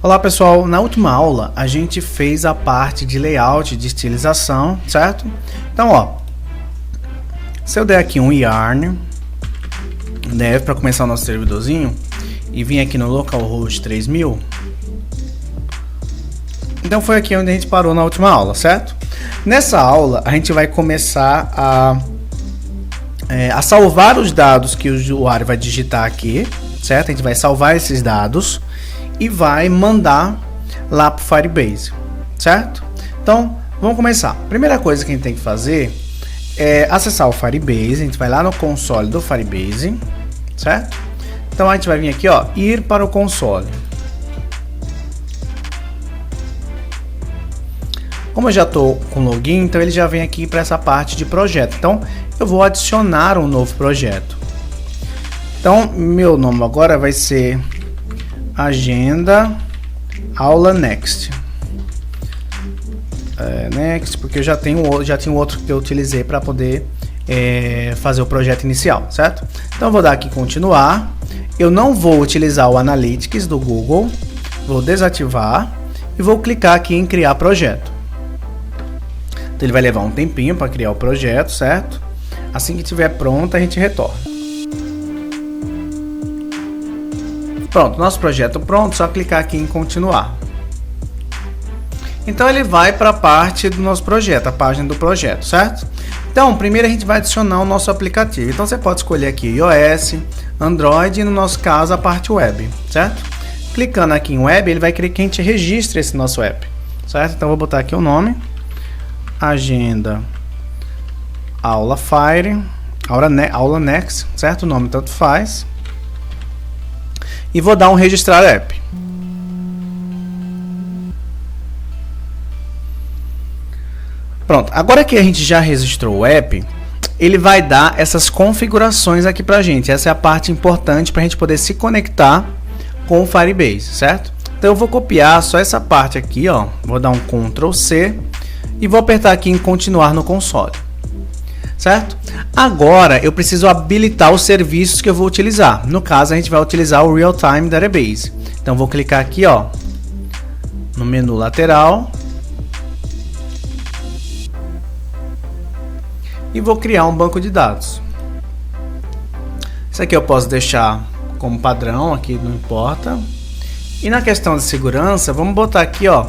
Olá pessoal, na última aula a gente fez a parte de layout, de estilização, certo? Então ó, se eu der aqui um yarn dev para começar o nosso servidorzinho e vim aqui no localhost 3000, então foi aqui onde a gente parou na última aula, certo? Nessa aula a gente vai começar a salvar os dados que o usuário vai digitar aqui, certo? A gente vai salvar esses dados e vai mandar lá para o Firebase, certo? Então, vamos começar. Primeira coisa que a gente tem que fazer é acessar o Firebase. A gente vai lá no console do Firebase, certo? Então, a gente vai vir aqui, ó, ir para o console. Como eu já estou com login, então ele já vem aqui para essa parte de projeto. Então, eu vou adicionar um novo projeto. Então, meu nome agora vai ser Agenda Aula Next. Next, porque eu já tinha outro que eu utilizei para poder fazer o projeto inicial, certo? Então, eu vou dar aqui continuar. Eu não vou utilizar o Analytics do Google, vou desativar e vou clicar aqui em criar projeto. Então, ele vai levar um tempinho para criar o projeto, certo? Assim que estiver pronto, a gente retorna. Pronto, nosso projeto pronto, só clicar aqui em continuar. Então ele vai para a parte do nosso projeto, a página do projeto, certo? Então, primeiro a gente vai adicionar o nosso aplicativo. Então você pode escolher aqui iOS, Android e no nosso caso a parte web, certo? Clicando aqui em web, ele vai querer que a gente registre esse nosso app, certo? Então vou botar aqui o nome, Agenda Aula Fire, Aula Next, certo? O nome tanto faz. E vou dar um registrar app. Pronto, agora que a gente já registrou o app, ele vai dar essas configurações aqui pra gente. Essa é a parte importante para a gente poder se conectar com o Firebase, certo? Então eu vou copiar só essa parte aqui, ó. Vou dar um Ctrl C e vou apertar aqui em continuar no console. Certo? Agora eu preciso habilitar os serviços que eu vou utilizar. No caso, a gente vai utilizar o Real Time Database. Então vou clicar aqui, ó, no menu lateral e vou criar um banco de dados. Isso aqui eu posso deixar como padrão, aqui não importa. E na questão de segurança, vamos botar aqui, ó,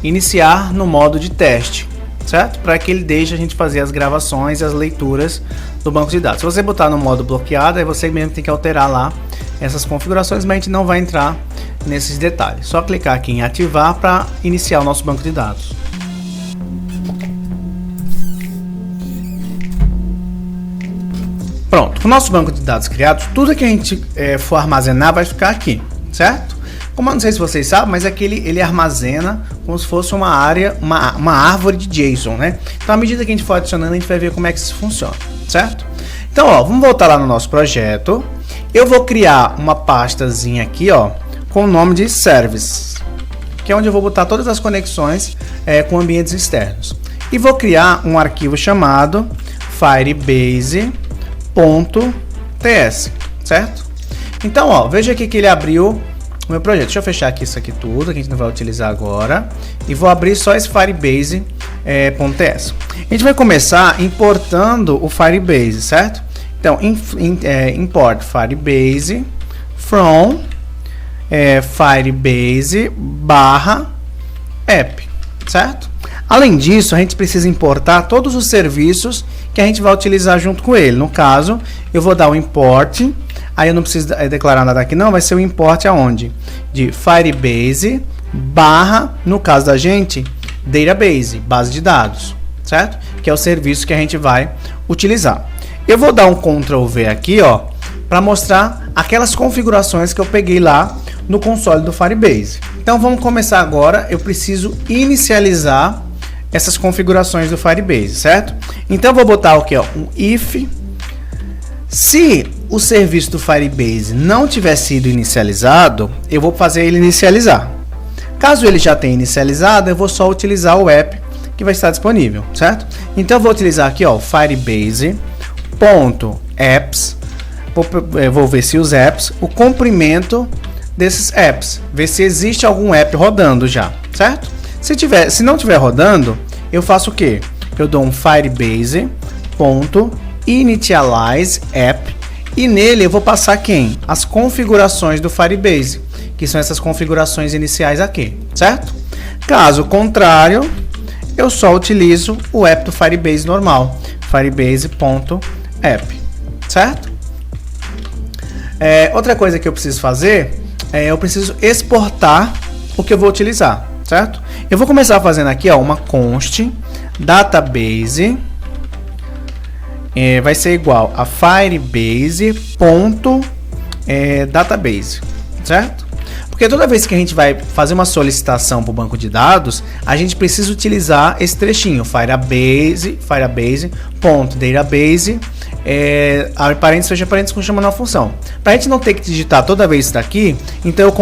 iniciar no modo de teste. Certo? Para que ele deixe a gente fazer as gravações e as leituras do banco de dados. Se você botar no modo bloqueado, aí você mesmo tem que alterar lá essas configurações, mas a gente não vai entrar nesses detalhes. Só clicar aqui em ativar para iniciar o nosso banco de dados. Pronto, com o nosso banco de dados criado, tudo que a gente for armazenar vai ficar aqui, certo? Como eu não sei se vocês sabem, mas aqui ele armazena como se fosse uma área, uma árvore de JSON, né? Então, à medida que a gente for adicionando, a gente vai ver como é que isso funciona, certo? Então, ó, vamos voltar lá no nosso projeto. Eu vou criar uma pastazinha aqui, ó, com o nome de Service, que é onde eu vou botar todas as conexões com ambientes externos. E vou criar um arquivo chamado firebase.ts, certo? Então, ó, veja aqui que ele abriu o meu projeto. Deixa eu fechar aqui isso aqui tudo, que a gente não vai utilizar agora. E vou abrir só esse Firebase.ts. A gente vai começar importando o Firebase, certo? Então, import Firebase from Firebase /app, certo? Além disso, a gente precisa importar todos os serviços que a gente vai utilizar junto com ele. No caso, eu vou dar o import. Aí eu não preciso declarar nada aqui não, vai ser o import aonde? De Firebase no caso da gente, database, base de dados, certo? Que é o serviço que a gente vai utilizar. Eu vou dar um Ctrl V aqui, ó, para mostrar aquelas configurações que eu peguei lá no console do Firebase. Então vamos começar agora, eu preciso inicializar essas configurações do Firebase, certo? Então eu vou botar aqui, ó, um if. Se o serviço do Firebase não tiver sido inicializado, eu vou fazer ele inicializar. Caso ele já tenha inicializado, eu vou só utilizar o app que vai estar disponível, certo? Então eu vou utilizar aqui, ó, firebase.apps, vou ver se os apps, o comprimento desses apps, ver se existe algum app rodando já, certo? Se não tiver rodando, eu faço o quê? Eu dou um firebase.initialize app e nele eu vou passar quem? As configurações do Firebase, que são essas configurações iniciais aqui, certo? Caso contrário, eu só utilizo o app do Firebase normal, firebase.app, certo? Outra coisa que eu preciso fazer eu preciso exportar o que eu vou utilizar, certo? Eu vou começar fazendo aqui, ó, uma const database vai ser igual a firebase.database, certo? Porque toda vez que a gente vai fazer uma solicitação para o banco de dados, a gente precisa utilizar esse trechinho, firebase.database, abre parênteses, fecha parênteses, com chamando uma função. Para a gente não ter que digitar toda vez isso daqui, então eu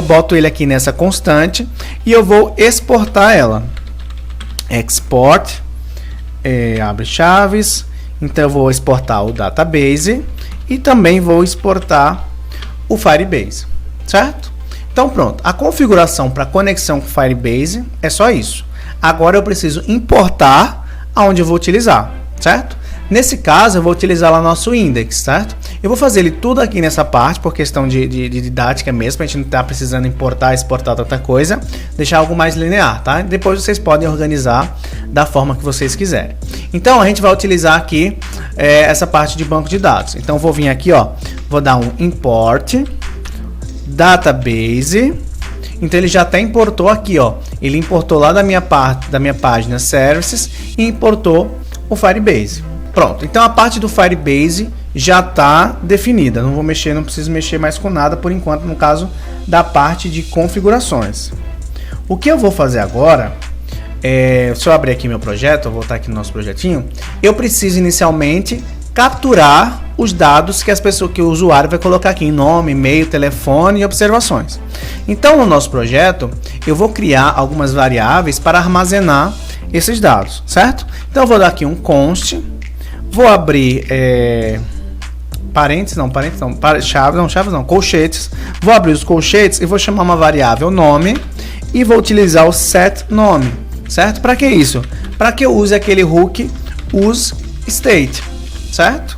boto ele aqui nessa constante e eu vou exportar ela. Export, abre chaves, então eu vou exportar o database e também vou exportar o Firebase, certo? Então pronto, a configuração para conexão com o Firebase é só isso. Agora eu preciso importar aonde eu vou utilizar, certo? Nesse caso eu vou utilizar lá nosso index, certo? Eu vou fazer ele tudo aqui nessa parte por questão de didática mesmo, para a gente não estar precisando importar, exportar tanta coisa, deixar algo mais linear, tá? Depois vocês podem organizar da forma que vocês quiserem. Então a gente vai utilizar aqui essa parte de banco de dados. Então eu vou vir aqui, ó, vou dar um import database. Então ele já até importou aqui, ó. Ele importou lá da minha página services e importou o Firebase. Pronto. Então a parte do Firebase já está definida. Não preciso mexer mais com nada por enquanto, no caso da parte de configurações. O que eu vou fazer agora se eu abrir aqui meu projeto, eu vou voltar aqui no nosso projetinho, eu preciso inicialmente capturar os dados que o usuário vai colocar aqui, nome, e-mail, telefone e observações. Então, no nosso projeto, eu vou criar algumas variáveis para armazenar esses dados, certo? Então, eu vou dar aqui um const, vou abrir colchetes, vou abrir os colchetes e vou chamar uma variável nome e vou utilizar o setNome, certo? Para que isso? Para que eu use aquele hook useState, certo?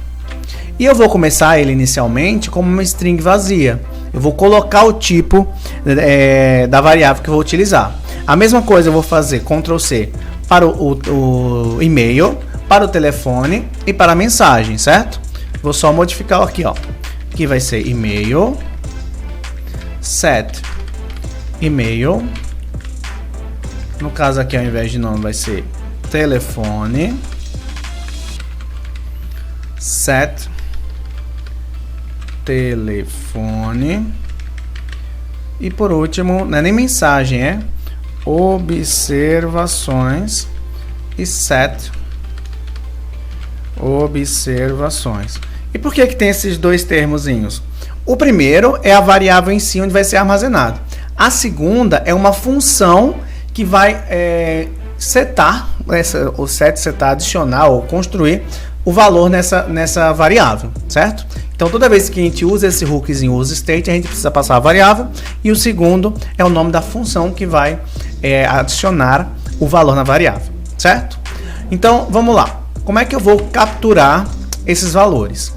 E eu vou começar ele inicialmente como uma string vazia. Eu vou colocar o tipo da variável que eu vou utilizar. A mesma coisa eu vou fazer Ctrl+C para o e-mail, para o telefone e para a mensagem, certo? Vou só modificar aqui, ó. Aqui vai ser e-mail, set e-mail. No caso aqui, ao invés de nome, vai ser telefone, set telefone e por último, não é nem mensagem, é observações e set observações. E por que tem esses dois termozinhos? O primeiro é a variável em si onde vai ser armazenado. A segunda é uma função que vai setar, adicionar ou construir o valor nessa variável, certo? Então, toda vez que a gente usa esse hookzinho useState, a gente precisa passar a variável, e o segundo é o nome da função que vai adicionar o valor na variável, certo? Então, vamos lá. Como é que eu vou capturar esses valores?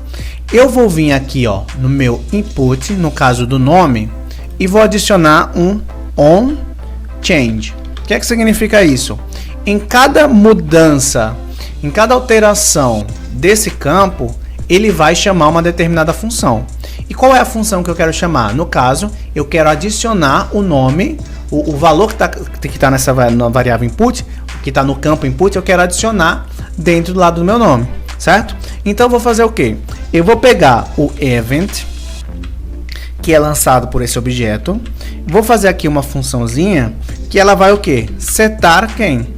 Eu vou vir aqui, ó, no meu input, no caso do nome, e vou adicionar um onChange. O que significa isso? Em cada mudança, em cada alteração desse campo, ele vai chamar uma determinada função. E qual é a função que eu quero chamar? No caso, eu quero adicionar o nome, o valor que está nessa variável input, que está no campo input, eu quero adicionar dentro do lado do meu nome, certo? Então eu vou fazer o quê? Eu vou pegar o event, que é lançado por esse objeto, vou fazer aqui uma funçãozinha, que ela vai o quê? Setar quem?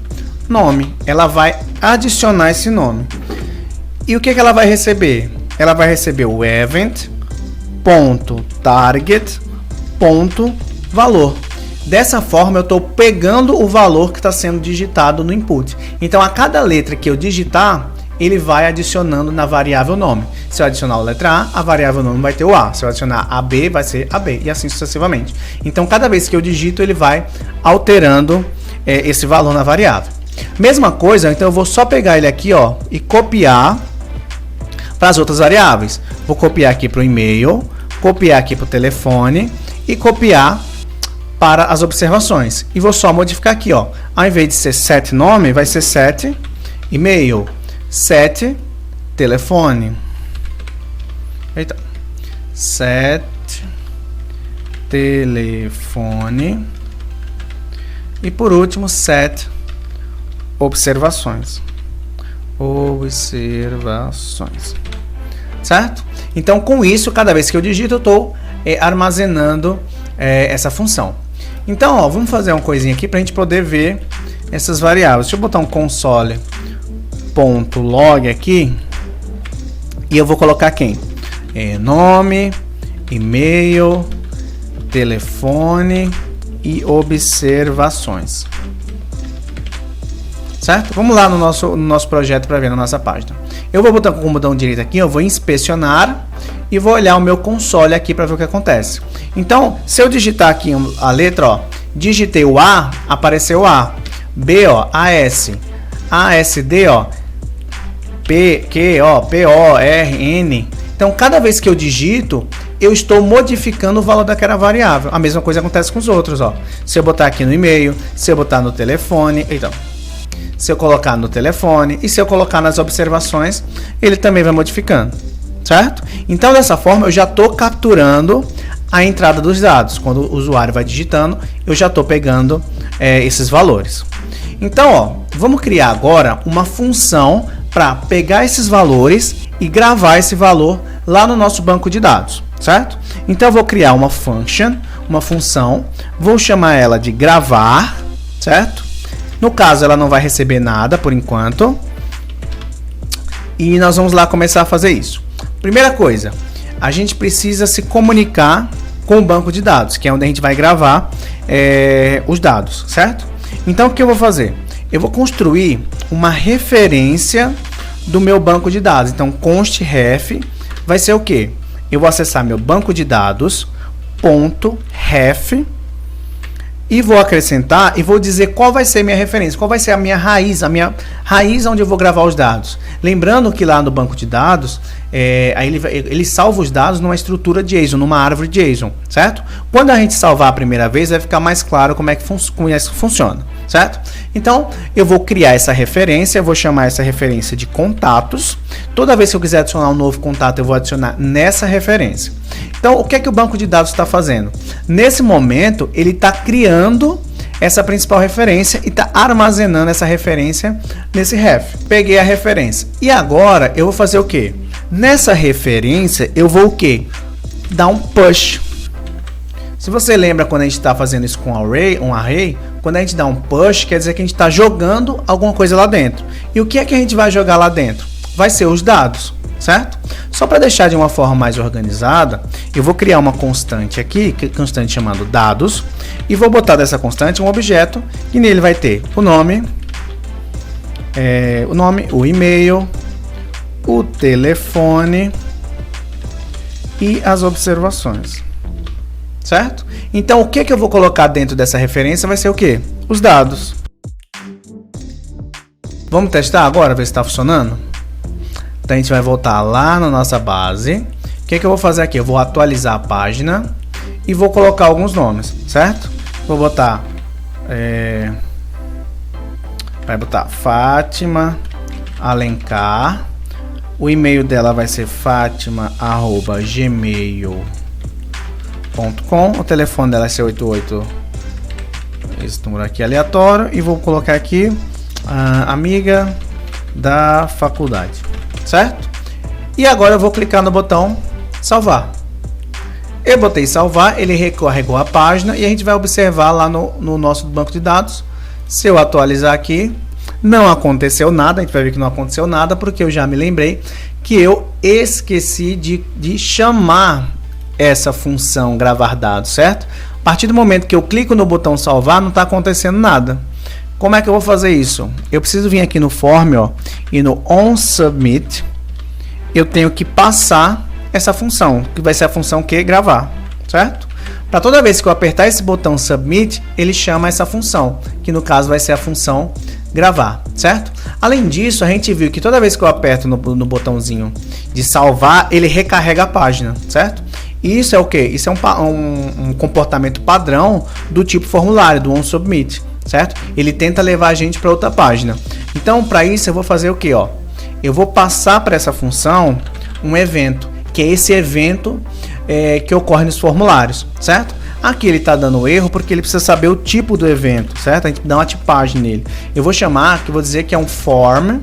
Nome. Ela vai adicionar esse nome. E o que ela vai receber? Ela vai receber o event.target.valor. Dessa forma, eu estou pegando o valor que está sendo digitado no input. Então, a cada letra que eu digitar, ele vai adicionando na variável nome. Se eu adicionar a letra A variável nome vai ter o A. Se eu adicionar AB, vai ser AB, e assim sucessivamente. Então, cada vez que eu digito, ele vai alterando esse valor na variável. Mesma coisa, então eu vou só pegar ele aqui, ó, e copiar para as outras variáveis. Vou copiar aqui para o e-mail, copiar aqui para o telefone e copiar para as observações. E vou só modificar aqui, ó. Ao invés de ser set nome, vai ser set e-mail, set telefone. Eita. Set telefone. E por último, set observações. Observações. Certo? Então, com isso, cada vez que eu digito, eu estou armazenando essa função. Então, ó, vamos fazer uma coisinha aqui para a gente poder ver essas variáveis. Deixa eu botar um console.log aqui. E eu vou colocar quem? Nome, e-mail, telefone e observações. Certo? Vamos lá no nosso projeto para ver na nossa página. Eu vou botar com o botão direito aqui, eu vou inspecionar e vou olhar o meu console aqui para ver o que acontece. Então, se eu digitar aqui a letra, ó, digitei o A, apareceu o A. B, ó, AS. ASD, ó, PQ, ó, PORN. Então, cada vez que eu digito, eu estou modificando o valor daquela variável. A mesma coisa acontece com os outros, ó. Se eu botar aqui no e-mail, se eu botar no telefone, então, se eu colocar no telefone e se eu colocar nas observações, ele também vai modificando, certo? Então, dessa forma, eu já estou capturando a entrada dos dados. Quando o usuário vai digitando, eu já estou pegando esses valores. Então, ó, vamos criar agora uma função para pegar esses valores e gravar esse valor lá no nosso banco de dados, certo? Então, eu vou criar uma function, uma função, vou chamar ela de gravar, certo? No caso, ela não vai receber nada por enquanto. E nós vamos lá começar a fazer isso. Primeira coisa, a gente precisa se comunicar com o banco de dados, que é onde a gente vai gravar os dados, certo? Então, o que eu vou fazer? Eu vou construir uma referência do meu banco de dados. Então, const ref vai ser o quê? Eu vou acessar meu banco de dados, .ref, e vou acrescentar e vou dizer qual vai ser minha referência, qual vai ser a minha raiz onde eu vou gravar os dados. Lembrando que lá no banco de dados, ele salva os dados numa estrutura JSON, numa árvore JSON, certo? Quando a gente salvar a primeira vez, vai ficar mais claro como é que funciona, certo? Então, eu vou criar essa referência, eu vou chamar essa referência de contatos. Toda vez que eu quiser adicionar um novo contato, eu vou adicionar nessa referência. Então, o que é que o banco de dados está fazendo? Nesse momento, ele está criando essa principal referência e está armazenando essa referência nesse ref. Peguei a referência. E agora, eu vou fazer o quê? Nessa referência, eu vou o quê? Dar um push. Se você lembra quando a gente está fazendo isso com um array, quando a gente dá um push, quer dizer que a gente está jogando alguma coisa lá dentro. E o que é que a gente vai jogar lá dentro? Vai ser os dados, certo? Só para deixar de uma forma mais organizada, eu vou criar uma constante aqui, que é constante chamando dados, e vou botar dessa constante um objeto, e nele vai ter o nome, o e-mail, o telefone e as observações. Certo? Então, o que eu vou colocar dentro dessa referência vai ser o quê? Os dados. Vamos testar agora, ver se está funcionando? Então, a gente vai voltar lá na nossa base. O que eu vou fazer aqui? Eu vou atualizar a página e vou colocar alguns nomes, certo? Vou botar... vai botar Fátima Alencar. O e-mail dela vai ser fatima@gmail.com. O telefone dela é 88, esse número aqui é aleatório, e vou colocar aqui amiga da faculdade, certo? E agora eu vou clicar no botão salvar. Eu botei salvar, ele recarregou a página e a gente vai observar lá no nosso banco de dados. Se eu atualizar aqui, não aconteceu nada, a gente vai ver que não aconteceu nada porque eu já me lembrei que eu esqueci de chamar essa função gravar dados, certo? A partir do momento que eu clico no botão salvar, não está acontecendo nada. Como é que eu vou fazer isso? Eu preciso vir aqui no Form, ó, e no onSubmit, eu tenho que passar essa função, que vai ser a função que gravar, certo? Para toda vez que eu apertar esse botão Submit, ele chama essa função, que no caso vai ser a função gravar, certo? Além disso, a gente viu que toda vez que eu aperto no botãozinho de salvar, ele recarrega a página, certo? E isso é o que? Isso é um comportamento padrão do tipo formulário, do onSubmit, certo? Ele tenta levar a gente para outra página. Então, para isso, eu vou fazer o que? Eu vou passar para essa função um evento, que é esse evento que ocorre nos formulários, certo? Aqui ele está dando erro porque ele precisa saber o tipo do evento, certo? A gente dá uma tipagem nele. Eu vou chamar, que vou dizer que é um form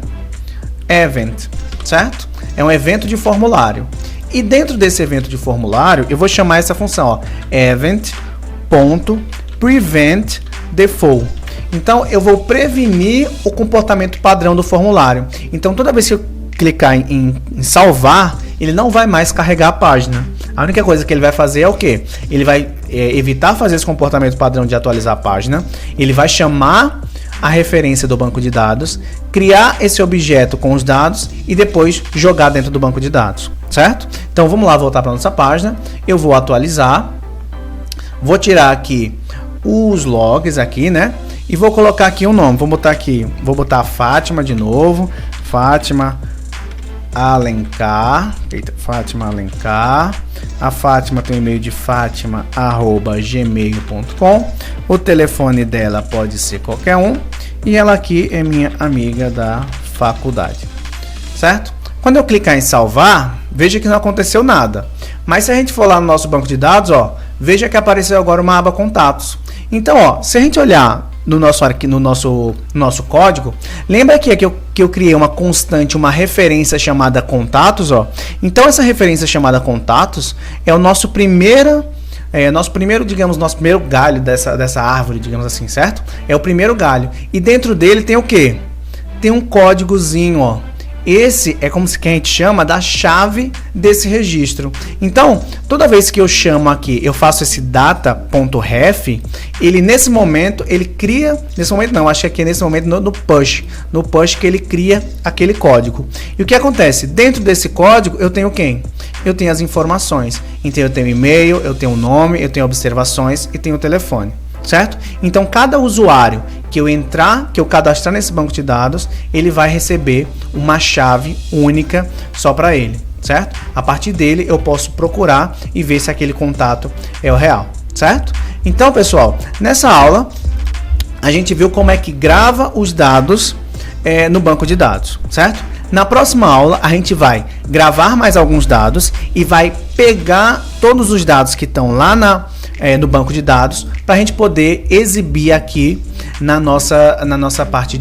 event, certo? É um evento de formulário. E dentro desse evento de formulário, eu vou chamar essa função, event.preventDefault. Então, eu vou prevenir o comportamento padrão do formulário. Então, toda vez que eu clicar em salvar, ele não vai mais carregar a página. A única coisa que ele vai fazer é o quê? Ele vai evitar fazer esse comportamento padrão de atualizar a página, ele vai chamar a referência do banco de dados, criar esse objeto com os dados e depois jogar dentro do banco de dados, certo? Então vamos lá voltar para nossa página, eu vou atualizar, vou tirar aqui os logs aqui, né? E vou colocar aqui um nome, vou botar Fátima de novo, Fátima Alencar, Fátima Alencar. A Fátima tem o e-mail de fatima@gmail.com. O telefone dela pode ser qualquer um. E ela aqui é minha amiga da faculdade, certo? Quando eu clicar em salvar, veja que não aconteceu nada. Mas se a gente for lá no nosso banco de dados, veja que apareceu agora uma aba contatos. Então, se a gente olhar no nosso código, lembra aqui que eu criei uma constante, uma referência chamada contatos, Então essa referência chamada contatos é o nosso primeiro galho dessa árvore, digamos assim, certo? É o primeiro galho. E dentro dele tem o quê? Tem um códigozinho, Esse é como se que a gente chama da chave desse registro. Então, toda vez que eu chamo aqui, eu faço esse data.ref, ele nesse momento, ele cria, nesse momento não, acho que aqui nesse momento no push que ele cria aquele código. E o que acontece? Dentro desse código, eu tenho quem? Eu tenho as informações. Então, eu tenho e-mail, eu tenho o nome, eu tenho observações e tenho o telefone. Certo? Então, cada usuário que eu cadastrar nesse banco de dados, ele vai receber uma chave única só para ele, certo? A partir dele, eu posso procurar e ver se aquele contato é o real, certo? Então, pessoal, nessa aula, a gente viu como é que grava os dados no banco de dados, certo? Na próxima aula, a gente vai gravar mais alguns dados e vai pegar todos os dados que estão lá no banco de dados para a gente poder exibir aqui na nossa parte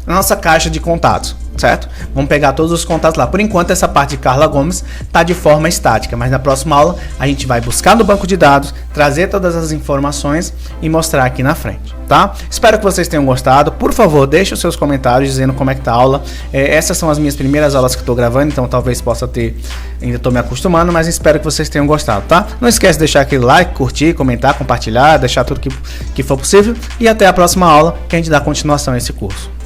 na nossa caixa de contatos, certo? Vamos pegar todos os contatos lá. Por enquanto, essa parte de Carla Gomes está de forma estática, mas na próxima aula a gente vai buscar no banco de dados, trazer todas as informações e mostrar aqui na frente, tá? Espero que vocês tenham gostado. Por favor, deixe os seus comentários dizendo como é que tá a aula. Essas são as minhas primeiras aulas que estou gravando, então talvez possa ter... Ainda estou me acostumando, mas espero que vocês tenham gostado, tá? Não esquece de deixar aquele like, curtir, comentar, compartilhar, deixar tudo que for possível. E até a próxima aula, que a gente dá continuação a esse curso.